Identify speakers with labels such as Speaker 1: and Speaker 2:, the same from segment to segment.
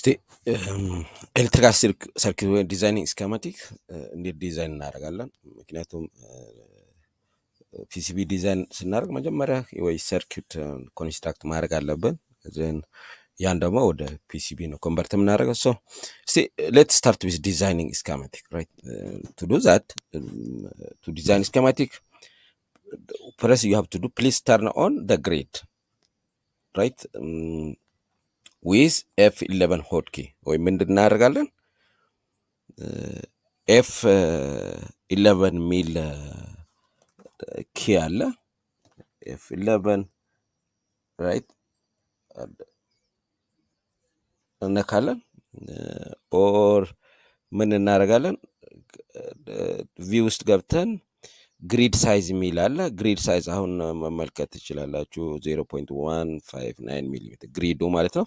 Speaker 1: እስቲ ኤሌክትሪካል ሰርኪት ወይ ዲዛይኒንግ ስኬማቲክ እንዴት ዲዛይን እናደርጋለን? ምክንያቱም ፒሲቢ ዲዛይን ስናደርግ መጀመሪያ ወይ ሰርኪት ኮንስትራክት ማድረግ አለብን። ዜን ያን ደግሞ ወደ ፒሲቢ ነው ኮንቨርት የምናደርገው። ሶ እስቲ ሌትስ ስታርት ዊዝ ዲዛይኒንግ ስኬማቲክ ራይት። ቱ ዱ ዛት ቱ ዲዛይን ስኬማቲክ first you have to do, please turn on the grid, right? with F11 hotkey ወይ ምንድን እናደርጋለን? F11 ሚል ኪ አለ። F11 ራይት እነካለን። ኦር ምን እናደርጋለን? ቪው ውስጥ ገብተን ግሪድ ሳይዝ የሚል አለ። ግሪድ ሳይዝ አሁን መመልከት ትችላላችሁ። 0.159 ሚሊሜትር ግሪዱ ማለት ነው።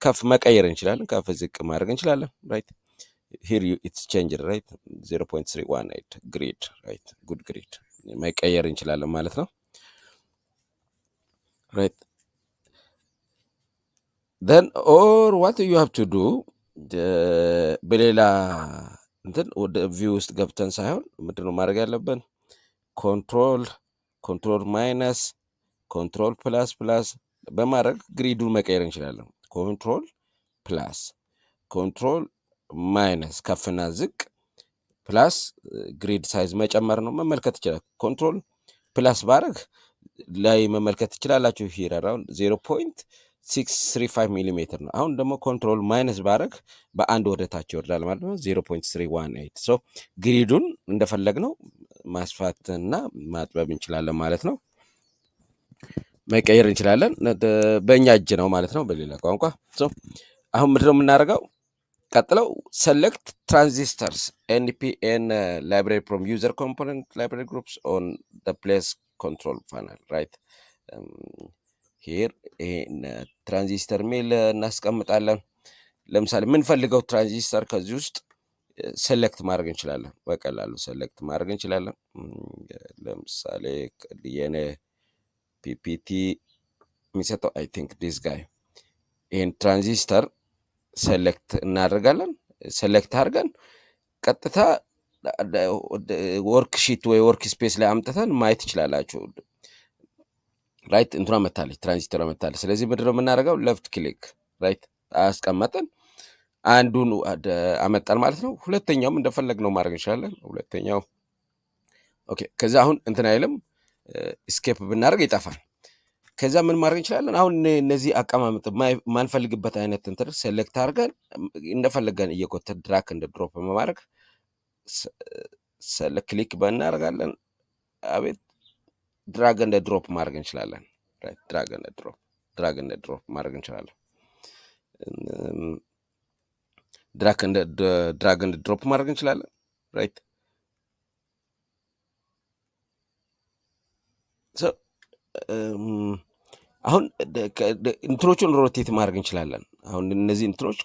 Speaker 1: ከፍ መቀየር እንችላለን፣ ከፍ ዝቅ ማድረግ እንችላለን። ራይት ሂር ኢትስ ቼንጅድ ራይት 0.318 ግሪድ ራይት ጉድ ግሪድ መቀየር እንችላለን ማለት ነው። ራይት then or what you have to do በሌላ እንትን ወደ ቪው ውስጥ ገብተን ሳይሆን ምንድነው ማድረግ ያለብን? ኮንትሮል ማይነስ ኮንትሮል ፕላስ በማድረግ ግሪዱን መቀየር እንችላለን። ኮንትሮል ፕላስ ኮንትሮል ማይነስ ከፍና ዝቅ ፕላስ ግሪድ ሳይዝ መጨመር ነው። መመልከት ይችላል። ኮንትሮል ፕላስ ባረግ ላይ መመልከት ትችላላችሁ። ሂር አራውንድ 0.635 ሚሊሜትር ነው። አሁን ደግሞ ኮንትሮል ማይነስ ባረግ በአንድ ወደ ታች ይወርዳል ማለት ነው። 0.318 ሶ ግሪዱን እንደፈለግነው ማስፋትና ማጥበብ እንችላለን ማለት ነው። መቀየር እንችላለን። በእኛ እጅ ነው ማለት ነው በሌላ ቋንቋ። አሁን ምንድነው የምናደርገው? ቀጥለው ሰሌክት ትራንዚስተርስ ኤንፒኤን ላይብራሪ ፍሮም ዩዘር ኮምፖነንት ላይብራሪ ግሩፕስ ኦን ዘ ፕሌስ ኮንትሮል ፓነል ራይት ሂር ይሄን ትራንዚስተር ሚል እናስቀምጣለን። ለምሳሌ የምንፈልገው ትራንዚስተር ከዚህ ውስጥ ሴሌክት ማድረግ እንችላለን። በቀላሉ ሴሌክት ማድረግ እንችላለን። ለምሳሌ የኔ ፒፒቲ የሚሰጠው አይ ቲንክ ዲስ ጋይ ይህን ትራንዚስተር ሴሌክት እናደርጋለን። ሴሌክት አድርገን ቀጥታ ወርክ ሺት ወይ ወርክ ስፔስ ላይ አምጥተን ማየት ይችላላችሁ። ራይት እንትኗ መታለች፣ ትራንዚስተሯ መታለች። ስለዚህ ምንድነው የምናደርገው? ሌፍት ክሊክ ራይት አስቀመጥን፣ አንዱን አመጣን ማለት ነው። ሁለተኛውም እንደፈለግነው ማድረግ እንችላለን። ሁለተኛው ኦኬ። ከዛ አሁን እንትን አይልም፣ ስኬፕ ብናደርግ ይጠፋል። ከዛ ምን ማድረግ እንችላለን? አሁን እነዚህ አቀማመጥ ማንፈልግበት አይነት እንትን ሴሌክት አድርገን እንደፈለገን እየኮተት ድራክ እንደ ድሮፕ በማድረግ ክሊክ እናደርጋለን። አቤት ድራግ እንደ ድሮፕ ማድረግ እንችላለን። ድራግ እንደ ድሮፕ ማድረግ እንችላለን። ድራግ እንደ ድሮፕ ማድረግ እንችላለን። ራይት አሁን እንትኖቹን ሮቴት ማድረግ እንችላለን። አሁን እነዚህ እንትኖች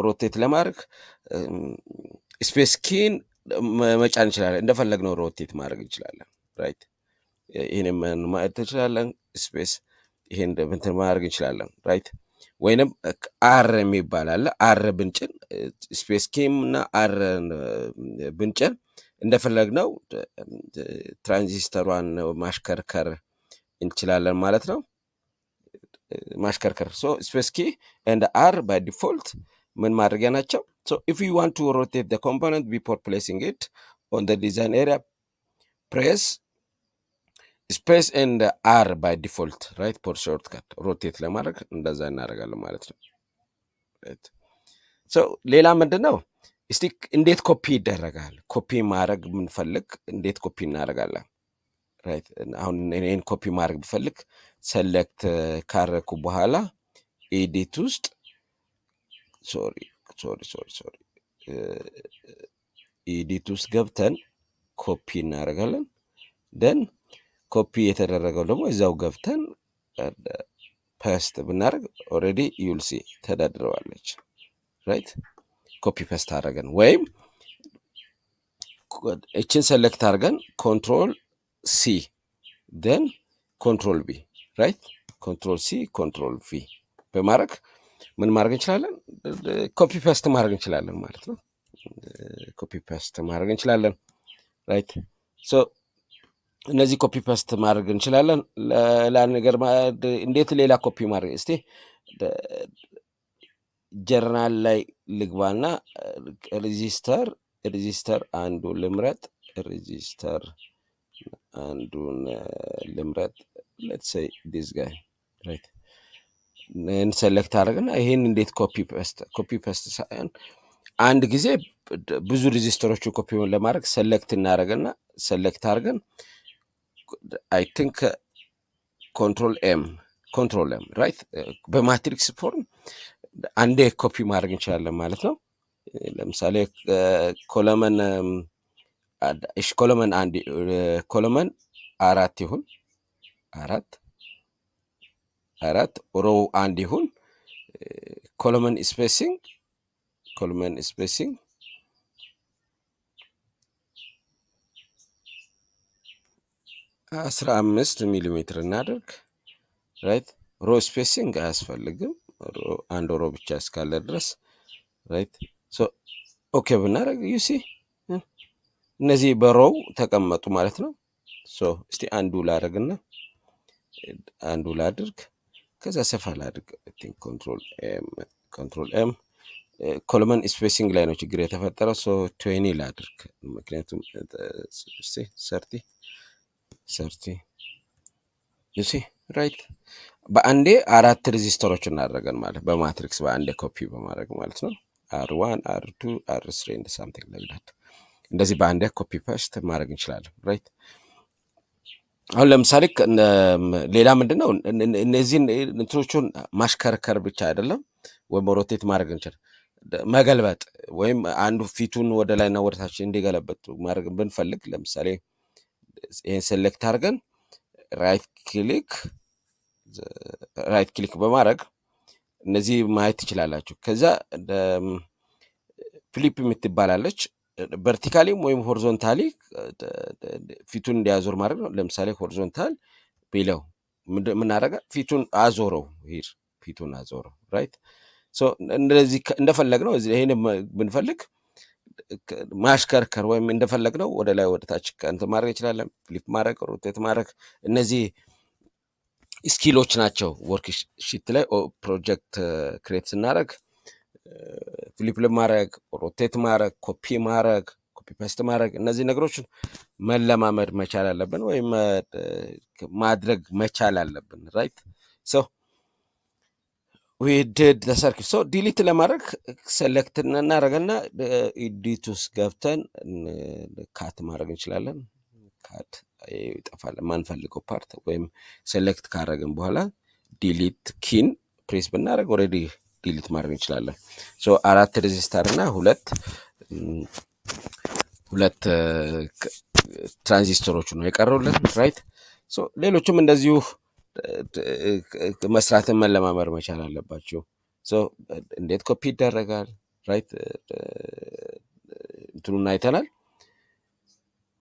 Speaker 1: ሮቴት ለማድረግ ስፔስ ኪን መጫን እንችላለን። እንደፈለግነው ሮቴት ማድረግ እንችላለን። ራይት ይህን ማየት እንችላለን። ስፔስ ይሄን እንትን ማድረግ እንችላለን። ራይት ወይንም አር የሚባል አለ። አር ብንጭን ስፔስ ኪም እና አር ብንጭን እንደፈለግነው ትራንዚስተሯን ማሽከርከር እንችላለን ማለት ነው። ማሽከርከር ስፔስ ኪ ኤንድ አር ባይ ዲፎልት ምን ማድረጊያ ናቸው? ኢፍ ዩ ዋንት ቱ ሮቴት ዘ ኮምፖነንት ቢፎር ፕሌሲንግ ኢት ኦን ዘ ዲዛይን ኤሪያ ፕሬስ ስፔስ ኤንድ አር ባይ ዲፎልት ራይት ፎር ሾርት ካት። ሮቴት ለማድረግ እንደዛ እናደርጋለን ማለት ነው። ሌላ ምንድን ነው? እስቲ እንዴት ኮፒ ይደረጋል? ኮፒ ማድረግ የምንፈልግ እንዴት ኮፒ እናደርጋለን? ራይት አሁን እኔን ኮፒ ማድረግ ብፈልግ ሰሌክት ካረኩ በኋላ ኤዲት ውስጥ ሶሪ ኤዲት ውስጥ ገብተን ኮፒ እናደርጋለን። ደን ኮፒ የተደረገው ደግሞ እዛው ገብተን ፐስት ብናደርግ ኦልሬዲ ዩልሲ ተዳድረዋለች። ራይት ኮፒ ፐስት አድርገን ወይም እችን ሰሌክት አድርገን ኮንትሮል ሲ ደን ኮንትሮል ቢ ራይት ኮንትሮል ሲ ኮንትሮል ቪ በማድረግ ምን ማድረግ እንችላለን? ኮፒ ፔስት ማድረግ እንችላለን ማለት ነው። ኮፒ ፔስት ማድረግ እንችላለን። ራይት ሶ እነዚህ ኮፒ ፔስት ማድረግ እንችላለን። ነገር እንዴት ሌላ ኮፒ ማድረግ እስቲ ጀርናል ላይ ልግባና ሬጂስተር አንዱን ልምረጥ። ሬጂስተር አንዱን ልምረጥ። ሌትስ ሴይ ዲስ ጋይ ራይት ሰሌክት አድርግና ይሄን እንዴት ኮፒ ፔስት ሳይሆን አንድ ጊዜ ብዙ ሬጂስተሮችን ኮፒ ለማድረግ ሰሌክት እናደርግና ሰሌክት አድርገን አይ ቲንክ ኮንትሮል ኤም ራይት በማትሪክስ ፎርም አንዴ ኮፒ ማድረግ እንችላለን ማለት ነው። ለምሳሌ ኮለመን አንድ ኮለመን 4 ይሁን 4 ሮው አንድ ይሁን ኮለመን ስፔሲንግ 15 ሚሊሜትር እናደርግ። ራይት ሮ ስፔሲንግ አያስፈልግም፣ አንድ ሮ ብቻ እስካለ ድረስ ራይት ሶ ኦኬ ብናደርግ ዩሲ እነዚህ በሮው ተቀመጡ ማለት ነው። ሶ እስቲ አንዱ ላደርግና አንዱ ላድርግ፣ ከዛ ሰፋ ላድርግ። ኮንትሮል ኤም ኮለመን ስፔሲንግ ላይ ነው ችግር የተፈጠረው። ሶ 20 ላድርግ፣ ምክንያቱም ሰርቲ ዩሲ ራይት በአንዴ 4 ሬጂስተሮች እናደረገን ማለት በማትሪክስ በአንዴ ኮፒ በማድረግ ማለት ነው። R1 R2 R3 እንደ ሳምቲንግ ለግዳት እንደዚህ በአንዴ ኮፒ ፔስት ማድረግ እንችላለን። ራይት አሁን ለምሳሌ ሌላ ምንድነው እነዚህን እንትኖቹን ማሽከርከር ብቻ አይደለም፣ ወይም ሮቴት ማድረግ እንችላለን፣ መገልበጥ ወይም አንዱ ፊቱን ወደ ላይና ወደ ታች እንዲገለበጥ ማድረግ ብንፈልግ ለምሳሌ ይሄን ሴሌክት አድርገን ራይት ክሊክ በማድረግ እነዚህ ማየት ትችላላችሁ። ከዛ ፍሊፕ የምትባላለች ቨርቲካሊም ወይም ሆሪዞንታሊ ፊቱን እንዲያዞር ማድረግ ነው። ለምሳሌ ሆሪዞንታል ቢለው ምናደረገ ፊቱን አዞረው ፊቱን አዞረው ራይት እንደዚህ እንደፈለግ ነው። ይሄን ብንፈልግ ማሽከርከር ወይም እንደፈለግ ነው ወደ ላይ ወደ ታች እንትን ማድረግ እንችላለን። ፍሊፕ ማድረግ፣ ሮቴት ማድረግ እነዚህ ስኪሎች ናቸው። ወርክ ሺት ላይ ፕሮጀክት ክሬት ስናደረግ ፍሊፕ ማድረግ፣ ሮቴት ማድረግ፣ ኮፒ ፔስት ማድረግ እነዚህ ነገሮችን መለማመድ መቻል አለብን ወይም ማድረግ መቻል አለብን። ራይት ሶ ዊድድ ሰርክል ሶ ዲሊት ለማድረግ ሴሌክት እናደረገና ኢዲት ውስጥ ገብተን ካት ማድረግ እንችላለን። ካት ይጠፋል ማንፈልገው ፓርት፣ ወይም ሴሌክት ካደረግን በኋላ ዲሊት ኪን ፕሬስ ብናደረግ ኦልሬዲ ዲሊት ማድረግ እንችላለን። ሶ 4 ሬጂስተር እና ሁለት ትራንዚስተሮች ነው የቀረውልን። ራይት ሶ ሌሎችም እንደዚሁ መስራትን መለማመር መቻል አለባቸው። ሶ እንዴት ኮፒ ይደረጋል ራይት እንትኑን አይተናል።